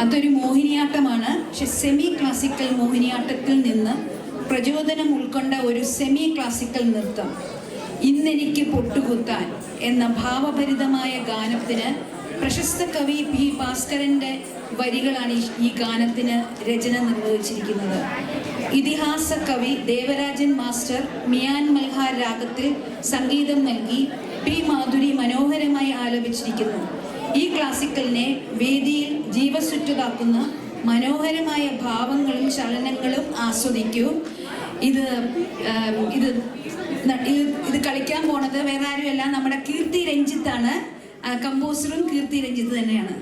അതൊരു മോഹിനിയാട്ടമാണ്. പക്ഷെ semi classical മോഹിനിയാട്ടത്തിൽ നിന്ന് പ്രചോദനം ഉൾക്കൊണ്ട ഒരു സെമി ക്ലാസിക്കൽ നൃത്തം. ഇന്നെനിക്ക് പൊട്ടുകുത്താൻ എന്ന ഭാവഭരിതമായ ഗാനത്തിന് പ്രശസ്ത കവി പി ഭാസ്കരൻ്റെ വരികളാണ് ഈ ഗാനത്തിന് രചന നിർവഹിച്ചിരിക്കുന്നത്. ഇതിഹാസ കവി ദേവരാജൻ മാസ്റ്റർ മിയാൻ മൽഹാർ രാഗത്തിൽ സംഗീതം നൽകി പി മാധുരി മനോഹരമായി ആലപിച്ചിരിക്കുന്നു. ഈ ക്ലാസിക്കലിനെ വേദിയിൽ ജീവസുറ്റതാക്കുന്ന മനോഹരമായ ഭാവങ്ങളും ചലനങ്ങളും ആസ്വദിക്കൂ. ഇത് ഇത് ഇത് കളിക്കാൻ പോണത് വേറെ ആരുമല്ല, നമ്മുടെ കീർത്തി രഞ്ജിത്താണ്. കമ്പോസറും കീർത്തി രഞ്ജിത്ത് തന്നെയാണ്.